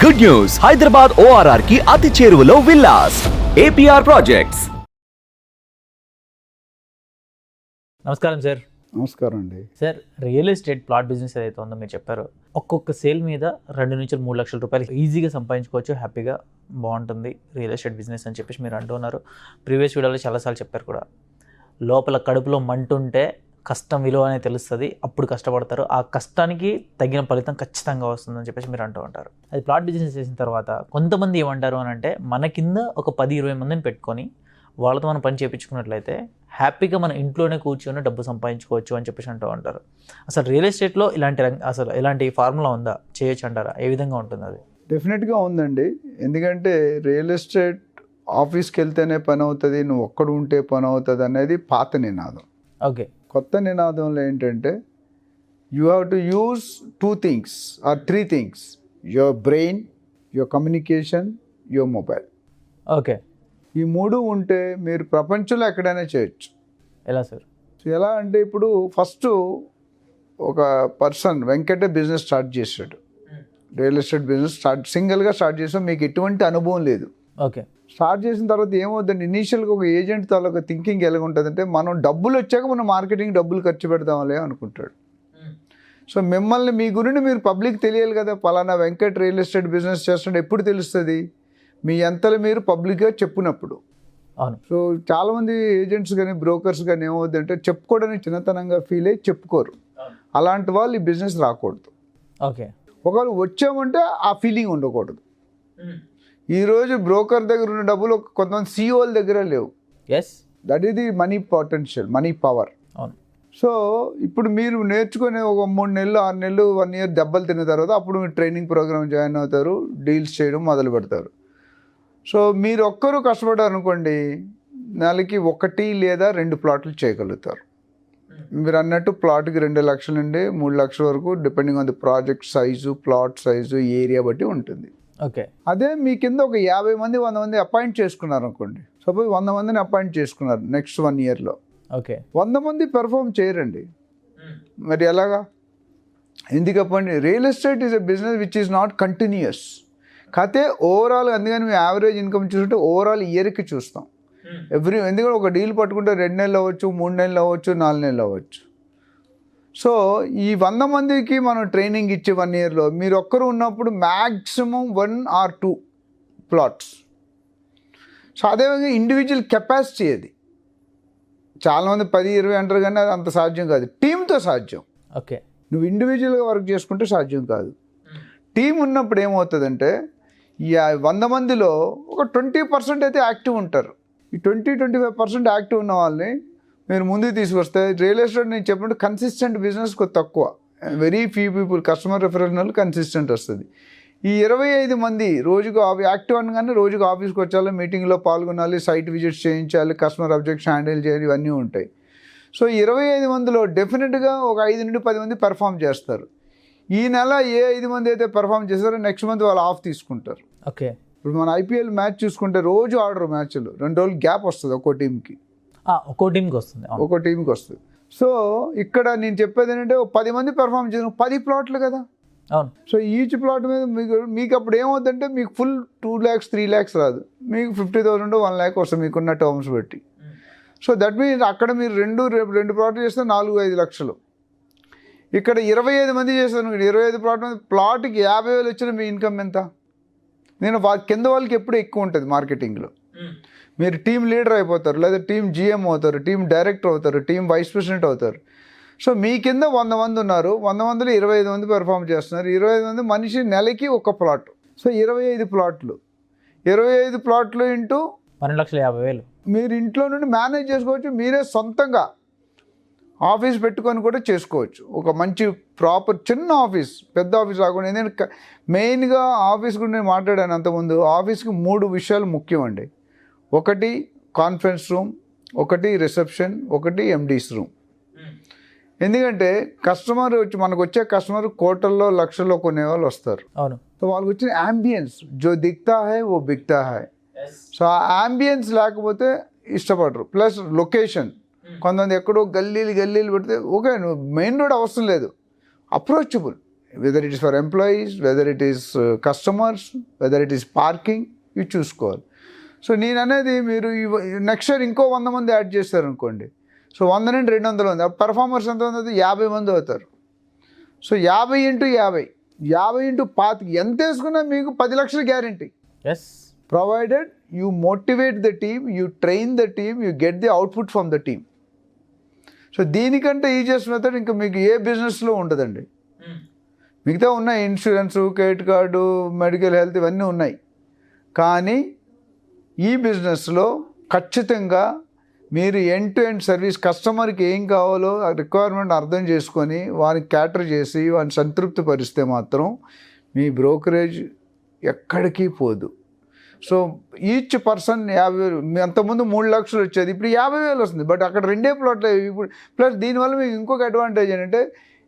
Good news, Hyderabad ORR కి అతి చేరువలో విల్లాస్. APR projects. నమస్కారం సార్. నమస్కారం అండి. Sir, real estate plot business ఏదైతే ఉందో మీరు చెప్పారో, ఒక్కొక్క సేల్ మీద 2 నుంచి 3 లక్షల రూపాయలు ఈజీగా సంపాదించుకోవచ్చు, హ్యాపీగా బాగుంటుంది రియల్ ఎస్టేట్ బిజినెస్ అని చెప్పేసి మీరు అంటున్నారు. ప్రీవియస్ వీడియోలో చాలాసార్లు చెప్పారు కూడా. లోపల కడుపులో మంటుంటే కష్టం విలువ అనేది తెలుస్తుంది, అప్పుడు కష్టపడతారు, ఆ కష్టానికి తగిన ఫలితం ఖచ్చితంగా వస్తుందని చెప్పేసి మీరు అంటూ ఉంటారు. అది ప్లాట్ బిజినెస్ చేసిన తర్వాత కొంతమంది ఏమంటారు అని అంటే, మన కింద ఒక 10-20 మందిని పెట్టుకొని వాళ్ళతో మనం పని చేయించుకున్నట్లయితే హ్యాపీగా మన ఇంట్లోనే కూర్చొని డబ్బు సంపాదించుకోవచ్చు అని చెప్పేసి అంటూ ఉంటారు. అసలు రియల్ ఎస్టేట్లో ఇలాంటి ఫార్ములా ఉందా, చేయొచ్చు అంటారా? ఏ విధంగా ఉంటుంది అది? డెఫినెట్గా ఉందండి. ఎందుకంటే రియల్ ఎస్టేట్ ఆఫీస్కి వెళ్తేనే పని అవుతుంది, నువ్వు ఒక్కడు ఉంటే పని అవుతుంది అనేది పాత నినాదం. ఓకే. కొత్త నినాదంలో ఏంటంటే you have to use 2 things or 3 things: your brain, your communication, your mobile. Okay. ఈ 3 ఉంటే మీరు ప్రపంచంలో ఎక్కడైనా చేయొచ్చు. ఎలా సార్? సో ఎలా అంటే, ఇప్పుడు ఫస్ట్ ఒక పర్సన్ వెంకటే బిజినెస్ స్టార్ట్ చేశాడు. రియల్ ఎస్టేట్ బిజినెస్ సింగిల్గా స్టార్ట్ చేసాం, మీకు ఎటువంటి అనుభవం లేదు. ఓకే. స్టార్ట్ చేసిన తర్వాత ఏమవుతుందంటే, ఇనీషియల్గా ఒక ఏజెంట్ తాలూకా థింకింగ్ ఎలా ఉంటుందంటే, మనం డబ్బులు వచ్చాక మనం మార్కెటింగ్ డబ్బులు ఖర్చు పెడదాంలే అనుకుంటాడు. సో మిమ్మల్ని, మీ గురించి మీరు పబ్లిక్ తెలియాలి కదా, పలానా వెంకట్ రియల్ ఎస్టేట్ బిజినెస్ చేస్తుంటే ఎప్పుడు తెలుస్తుంది? మీ ఎంతలు మీరు పబ్లిక్గా చెప్పినప్పుడు. అవును. సో చాలామంది ఏజెంట్స్ కానీ బ్రోకర్స్ కానీ ఏమవుతుందంటే, చెప్పుకోవడానికి చిన్నతనంగా ఫీల్ అయ్యి చెప్పుకోరు. అలాంటి వాళ్ళు ఈ బిజినెస్ రాకూడదు. ఓకే. ఒకవేళ వచ్చామంటే ఆ ఫీలింగ్ ఉండకూడదు. ఈరోజు బ్రోకర్ దగ్గర ఉన్న డబ్బులు కొంతమంది CEOల దగ్గర లేవు. Yes, that is the money potential, money power. అవును. సో ఇప్పుడు మీరు నేర్చుకునే ఒక 3 నెలలు 6 నెలలు 1 year దెబ్బలు తిన్న తర్వాత అప్పుడు మీరు ట్రైనింగ్ ప్రోగ్రామ్ జాయిన్ అవుతారు, డీల్స్ చేయడం మొదలు పెడతారు. సో మీరు ఒక్కరు కష్టపడ్డారు అనుకోండి, నెలకి 1 లేదా 2 ప్లాట్లు చేయగలుగుతారు. మీరు అన్నట్టు ప్లాట్కి 2 లక్షల నుండి 3 లక్షల వరకు, depending on the project size, plot size, area బట్టి ఉంటుంది. ఓకే. అదే మీ కింద ఒక 50 మంది 100 మంది అపాయింట్ చేసుకున్నారు అనుకోండి. సపోజ్ 100 మందిని అపాయింట్ చేసుకున్నారు నెక్స్ట్ 1 yearలో. ఓకే. 100 మంది పెర్ఫామ్ చేయరండి. మరి ఎలాగా? ఎందుకప్పండి? Real estate is a business which is not continuous. కాకపోతే ఓవరాల్, అందుకని మీ యావరేజ్ ఇన్కమ్ చూసుకుంటే ఓవరాల్ ఇయర్కి చూస్తాం. ఎందుకంటే ఒక డీల్ పట్టుకుంటే 2 నెలలు అవ్వచ్చు, 3 నెలలు అవ్వచ్చు, 4 నెలలు అవ్వచ్చు. సో ఈ 100 మందికి మనం ట్రైనింగ్ ఇచ్చే 1 yearలో మీరు ఒక్కరు ఉన్నప్పుడు మ్యాక్సిమం 1 or 2 ప్లాట్స్. సో అదేవిధంగా ఇండివిజువల్ కెపాసిటీ అది. చాలామంది 10-20 అంటారు, కానీ అది అంత సాధ్యం కాదు. టీంతో సాధ్యం. ఓకే. నువ్వు ఇండివిజువల్గా వర్క్ చేసుకుంటే సాధ్యం కాదు. టీం ఉన్నప్పుడు ఏమవుతుందంటే, ఈ 100 మందిలో ఒక 20% అయితే యాక్టివ్ ఉంటారు. ఈ 20-25% యాక్టివ్ ఉన్న వాళ్ళని మీరు ముందుకు తీసుకొస్తే, రియల్ ఎస్టేట్ నేను చెప్పినట్టు కన్సిస్టెంట్ బిజినెస్ తక్కువ, very few people, customer reference వల్ల కన్సిస్టెంట్ వస్తుంది. ఈ 25 మంది రోజుకు యాక్టివ్ అనగానే రోజుకు ఆఫీస్కి వచ్చాలి, మీటింగ్లో పాల్గొనాలి, సైట్ విజిట్స్ చేయించాలి, కస్టమర్ అబ్జెక్షన్ హ్యాండిల్ చేయాలి, ఇవన్నీ ఉంటాయి. సో 25 మందిలో డెఫినెట్గా ఒక 5 నుండి 10 మంది పెర్ఫామ్ చేస్తారు. ఈ నెల ఏ 5 మంది అయితే పెర్ఫామ్ చేస్తారో నెక్స్ట్ మంత్ వాళ్ళు ఆఫ్ తీసుకుంటారు. ఓకే. ఇప్పుడు మన IPL మ్యాచ్ చూసుకుంటే రోజు ఆడరు మ్యాచ్లు, 2 రోజులు గ్యాప్ వస్తుంది ఒక్కో టీంకి. ఒక్కో టీంకి వస్తుంది. ఒక్కో టీంకి వస్తుంది. సో ఇక్కడ నేను చెప్పేది ఏంటంటే, 10 మంది పెర్ఫామ్ చేసిన 10 ప్లాట్లు కదా. అవును. సో ఈచ్ ప్లాట్ మీద మీకు అప్పుడు ఏమవుతుందంటే, మీకు ఫుల్ 2 lakhs 3 lakhs రాదు, మీకు 50,000 1 lakh వస్తుంది మీకున్న టర్మ్స్ బట్టి. సో దట్ మీన్స్ అక్కడ మీరు 2 ప్లాట్లు చేస్తే 4-5 లక్షలు. ఇక్కడ 25 మంది చేస్తాను, 25 ప్లాట్ మీద ప్లాట్కి 50,000 వచ్చిన మీ ఇన్కమ్ ఎంత? నేను కింద వాళ్ళకి ఎప్పుడు ఎక్కువ ఉంటుంది మార్కెటింగ్లో. మీరు టీమ్ లీడర్ అయిపోతారు, లేదా టీమ్ GM అవుతారు, టీమ్ డైరెక్టర్ అవుతారు, టీమ్ వైస్ ప్రెసిడెంట్ అవుతారు. సో మీ కింద 100 మంది ఉన్నారు, 100 మందిలో 25 మంది పెర్ఫామ్ చేస్తున్నారు. 25 మంది మనిషి నెలకి 1 ప్లాట్. సో 25 ప్లాట్లు, 25 ప్లాట్లు ఇంటూ 12,50,000 మీరు ఇంట్లో నుండి మేనేజ్ చేసుకోవచ్చు. మీరే సొంతంగా ఆఫీస్ పెట్టుకొని కూడా చేసుకోవచ్చు. ఒక మంచి ప్రాపర్ చిన్న ఆఫీస్, పెద్ద ఆఫీస్ రాకుండా. ఎందుకంటే మెయిన్గా ఆఫీస్ గురించి నేను మాట్లాడాను అంతకుముందు. ఆఫీస్కి 3 విషయాలు ముఖ్యం అండి. 1 conference room, 1 reception, 1 MD's room. ఎందుకంటే కస్టమర్ మనకు వచ్చే కస్టమర్ కోట్లలో లక్షల్లో కొనే వాళ్ళు వస్తారు. అవును. సో వాళ్ళకి వచ్చిన యాంబియన్స్ జో దిక్తా హై ఓ బిక్తా హై. సో ఆ యాంబియన్స్ లేకపోతే ఇష్టపడరు. ప్లస్ లొకేషన్, కొంతమంది ఎక్కడో గల్లీలు పెడితే ఓకే, నువ్వు మెయిన్ రోడ్ అవసరం లేదు, approachable, whether it is for employees, whether it is customers, whether it is parking, ఇవి చూసుకోవాలి. సో నేను అనేది మీరు నెక్స్ట్ ఇయర్ ఇంకో 100 మంది యాడ్ చేస్తారు అనుకోండి, సో 100 నుండి 200 మంది, పర్ఫార్మర్స్ ఎంత ఉంది, 50 మంది అవుతారు. సో 50 × 50, 50 × 25 ఎంత వేసుకున్నా మీకు 10 లక్షలు guarantee. Yes, provided you motivate the team, you train the team, you get the output from the team. So దీనికంటే ఈజియెస్ట్ మెథడ్ ఇంకా మీకు ఏ బిజినెస్లో ఉండదండి. మిగతా ఉన్నాయి, insurance, credit card, medical health, ఇవన్నీ ఉన్నాయి. కానీ ఈ బిజినెస్లో ఖచ్చితంగా మీరు ఎండ్ టు ఎండ్ సర్వీస్, కస్టమర్కి ఏం కావాలో ఆ రిక్వైర్మెంట్ అర్థం చేసుకొని వారికి క్యాటర్ చేసి వారిని సంతృప్తి పరిస్తే మాత్రం మీ బ్రోకరేజ్ ఎక్కడికి పోదు. సో ఈచ్ పర్సన్ 50,000, అంతకుముందు 3 లక్షలు వచ్చేది, ఇప్పుడు 50,000 వస్తుంది. బట్ అక్కడ 2 ప్లాట్లు ఇప్పుడు. ప్లస్ దీనివల్ల మీకు ఇంకొక అడ్వాంటేజ్ ఏంటంటే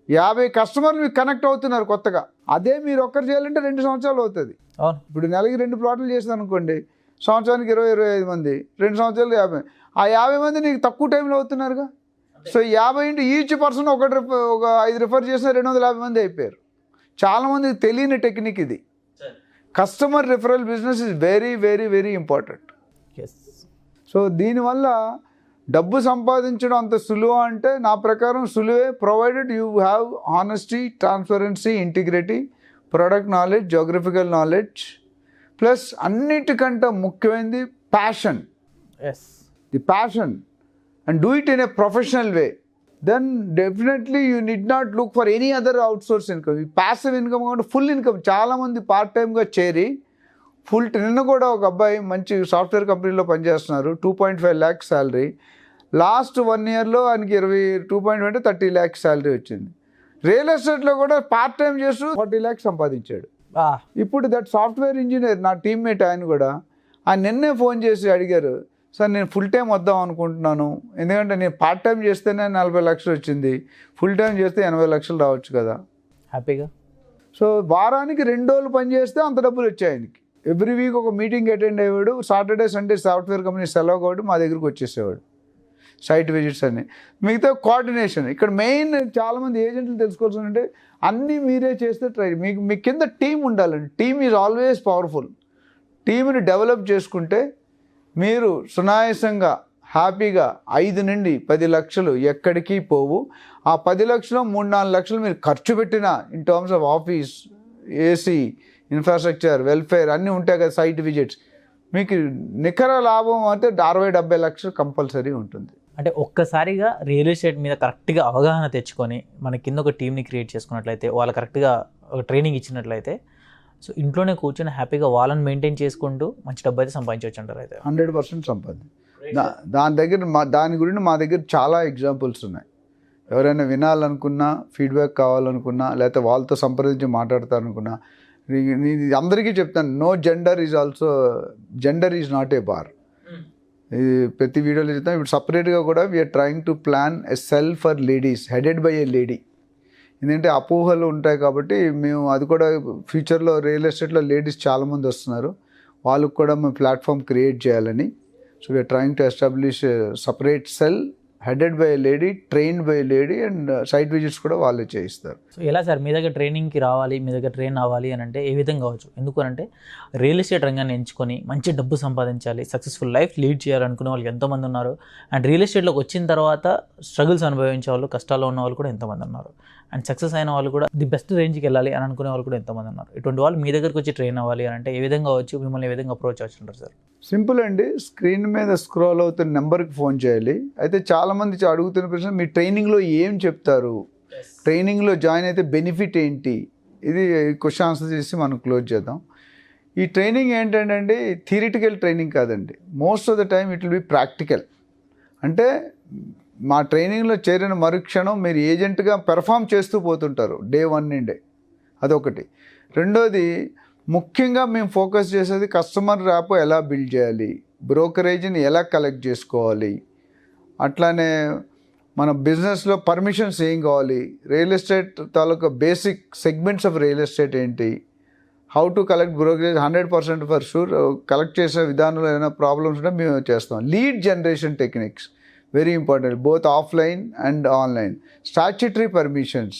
50 కస్టమర్లు మీకు కనెక్ట్ అవుతున్నారు కొత్తగా. అదే మీరు ఒక్కరు చేయాలంటే 2 సంవత్సరాలు అవుతుంది. ఇప్పుడు నెలకి 2 ప్లాట్లు చేస్తుంది అనుకోండి, సంవత్సరానికి 20-25 మంది, 2 సంవత్సరాలు 50. ఆ 50 మంది నీకు తక్కువ టైంలో అవుతున్నారుగా. సో 50 × ఈచ్ పర్సన్ ఒక 5 రిఫర్ చేసిన 250 మంది అయిపోయారు. చాలామందికి తెలియని టెక్నిక్ ఇది. Customer referral business is very very very important. So దీనివల్ల డబ్బు సంపాదించడం అంత సులువు అంటే నా ప్రకారం సులువే, provided you have honesty, transparency, integrity, product knowledge, geographical knowledge, plus అన్నిటికంటే ముఖ్యమైనది passion. The passion, and do it in a professional way. Then definitely you need not look for any other outsource income. ఈ passive income కాకుండా full income. చాలామంది part టైమ్గా చేరి నిన్న కూడా ఒక అబ్బాయి మంచి సాఫ్ట్వేర్ కంపెనీలో పనిచేస్తున్నారు, 2.5 lakhs శాలరీ. లాస్ట్ 1 yearలో ఆయనకి 2.5 అంటే 30 lakhs శాలరీ వచ్చింది. రియల్ ఎస్టేట్లో కూడా పార్ట్ టైం చేస్తూ 40 lakhs సంపాదించాడు. ఇప్పుడు దట్ సాఫ్ట్వేర్ ఇంజనీర్ నా టీమ్మేట్, ఆయన నిన్నే ఫోన్ చేసి అడిగారు, సార్ నేను ఫుల్ టైం వద్దాం అనుకుంటున్నాను, ఎందుకంటే నేను పార్ట్ టైం చేస్తేనే 40 లక్షలు వచ్చింది, ఫుల్ టైం చేస్తే 80 లక్షలు రావచ్చు కదా హ్యాపీగా. సో వారానికి 2 రోజులు పని చేస్తే అంత డబ్బులు వచ్చాయి ఆయనకి. ఎవ్రీ వీక్ ఒక మీటింగ్ అటెండ్ అయ్యేవాడు. సాటర్డే సండే సాఫ్ట్వేర్ కంపెనీ సెలవు కాబట్టి మా దగ్గరికి వచ్చేసేవాడు. సైట్ విజిట్స్ అన్ని, మిగతా కోఆర్డినేషన్. ఇక్కడ మెయిన్ చాలామంది ఏజెంట్లు తెలుసుకోవాల్సిందంటే అన్నీ మీరే చేస్తే మీ కింద టీం ఉండాలండి. Team is always powerful. టీంని డెవలప్ చేసుకుంటే మీరు సునాయాసంగా హ్యాపీగా 5 నుండి 10 లక్షలు ఎక్కడికి పోవు. ఆ 10 లక్షలు 3-4 లక్షలు మీరు ఖర్చు పెట్టినా in terms of office, AC, infrastructure, welfare అన్నీ ఉంటాయి కదా, సైట్ విజిట్స్, మీకు నికర లాభం అంటే 60-70 లక్షలు కంపల్సరీ ఉంటుంది. అంటే ఒక్కసారిగా రియల్ ఎస్టేట్ మీద కరెక్ట్గా అవగాహన తెచ్చుకొని మన కింద ఒక టీమ్ని క్రియేట్ చేసుకున్నట్లయితే, వాళ్ళు కరెక్ట్గా ఒక ట్రైనింగ్ ఇచ్చినట్లయితే, సో ఇంట్లోనే కూర్చొని హ్యాపీగా వాళ్ళని మెయింటైన్ చేసుకుంటూ మంచి డబ్బు అయితే సంపాదించవచ్చు అంటారు. అయితే 100% సంపాదించు. దాని గురించి మా దగ్గర చాలా ఎగ్జాంపుల్స్ ఉన్నాయి. ఎవరైనా వినాలనుకున్నా, ఫీడ్బ్యాక్ కావాలనుకున్నా, లేకపోతే వాళ్ళతో సంప్రదించి మాట్లాడతారనుకున్నా, అందరికీ చెప్తాను, no gender is not a bar. ఇది ప్రతి వీడియోలో చెప్తాను. ఇప్పుడు సపరేట్గా కూడా we're trying to plan a cell for ladies headed by a lady. ఎందుకంటే అపోహలు ఉంటాయి కాబట్టి మేము అది కూడా ఫ్యూచర్లో రియల్ ఎస్టేట్లో లేడీస్ చాలామంది వస్తున్నారు, వాళ్ళకు కూడా మేము ప్లాట్ఫామ్ క్రియేట్ చేయాలని. So we're trying to establish separate cell headed by lady, trained by lady, and site visits కూడా వాళ్ళే చేయిస్తారు. సో ఎలా సార్ మీ దగ్గర ట్రైనింగ్కి రావాలి, మీ దగ్గర ట్రైన్ అవ్వాలి అని అంటే ఏ విధంగా కావచ్చు? ఎందుకంటే రియల్ ఎస్టేట్ రంగాన్ని ఎంచుకొని మంచి డబ్బు సంపాదించాలి, సక్సెస్ఫుల్ లైఫ్ లీడ్ చేయాలనుకునే వాళ్ళు ఎంతోమంది ఉన్నారు. అండ్ రియల్ ఎస్టేట్లోకి వచ్చిన తర్వాత స్ట్రగుల్స్ అనుభవించే వాళ్ళు, కష్టాల్లో ఉన్న వాళ్ళు కూడా ఎంతోమంది ఉన్నారు. అండ్ సక్సెస్ అయిన వాళ్ళు కూడా ది బెస్ట్ రేంజ్కి వెళ్ళాలి అని అనుకునే వాళ్ళు కూడా ఎంతోమంది ఉన్నారు. ఇటువంటి వాళ్ళు మీ దగ్గరికి వచ్చి ట్రైన్ అవ్వాలి అని అంటే ఏ విధంగా వచ్చి మిమ్మల్ని ఏ విధంగా అప్రోచ్ అవుతుంటారు సార్? సింపుల్ అండి, స్క్రీన్ మీద స్క్రోల్ అవుతున్న నెంబర్కి ఫోన్ చేయాలి. అయితే చాలామంది అడుగుతున్న ప్రశ్న, మీ ట్రైనింగ్లో ఏం చెప్తారు, ట్రైనింగ్లో జాయిన్ అయితే బెనిఫిట్ ఏంటి, ఇది క్వశ్చన్ ఆన్సర్ చేసి మనం క్లోజ్ చేద్దాం. ఈ ట్రైనింగ్ ఏంటంటే థియరిటికల్ ట్రైనింగ్ కాదండి. Most of the time it will be practical. అంటే మా ట్రైనింగ్లో చేరిన మరుక్షణం మీరు ఏజెంట్గా పెర్ఫామ్ చేస్తూ పోతుంటారు డే 1 నుండే. అదొకటి. రెండోది, ముఖ్యంగా మేము ఫోకస్ చేసేది కస్టమర్ ర్యాప్ ఎలా బిల్డ్ చేయాలి, బ్రోకరేజ్ని ఎలా కలెక్ట్ చేసుకోవాలి, అట్లానే మన బిజినెస్లో పర్మిషన్స్ ఏం కావాలి, రియల్ ఎస్టేట్ తాలూకా basic segments of real estate ఏంటి, how to collect brokerage 100% for sure. Collect చేసే విధానంలో ఏమైనా ప్రాబ్లమ్స్ ఉంటే మేము చేస్తాం. Lead generation techniques very important, both offline and online. Statutory permissions,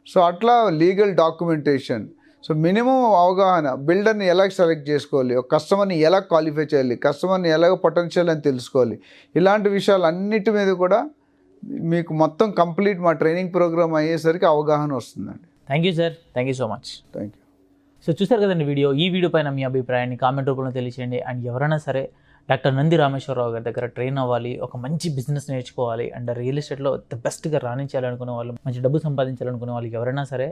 so అట్లా లీగల్ డాక్యుమెంటేషన్, సో మినిమం అవగాహన, బిల్డర్ని ఎలా సెలెక్ట్ చేసుకోవాలి, ఒక కస్టమర్ని ఎలా క్వాలిఫై చేయాలి, కస్టమర్ని ఎలా పొటెన్షియల్ అని తెలుసుకోవాలి, ఇలాంటి విషయాలు అన్నిటి మీద కూడా మీకు మొత్తం కంప్లీట్ మా ట్రైనింగ్ ప్రోగ్రామ్ అయ్యేసరికి అవగాహన వస్తుందండి. Thank you sir, thank you so much. Thank you. So చూసారు కదండి ఈ వీడియో పైన మీ అభిప్రాయాన్ని కామెంట్ రూపంలో తెలియచేయండి. అండ్ ఎవరైనా సరే డాక్టర్ నంది రామేశ్వరరావు గారి దగ్గర ట్రైన్ అవ్వాలి, ఒక మంచి బిజినెస్ నేర్చుకోవాలి అండ్ రియల్ ఎస్టేట్లో ద బెస్ట్గా రాణించాలనుకునే వాళ్ళు, మంచి డబ్బు సంపాదించాలనుకునే వాళ్ళు ఎవరైనా సరే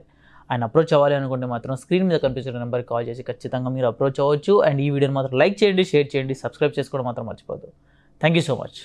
ఆయన అప్రోచ్ అవ్వాలి అనుకుంటే మాత్రం స్క్రీన్ మీద కనిపిస్తున్న నెంబర్కి కాల్ చేసి ఖచ్చితంగా మీరు అప్రోచ్ అవ్వచ్చు. అండ్ ఈ వీడియోని మాత్రం లైక్ చేయండి, షేర్ చేయండి, సబ్స్క్రైబ్ చేసుకోవడం మాత్రం మర్చిపోద్దు. Thank you so much.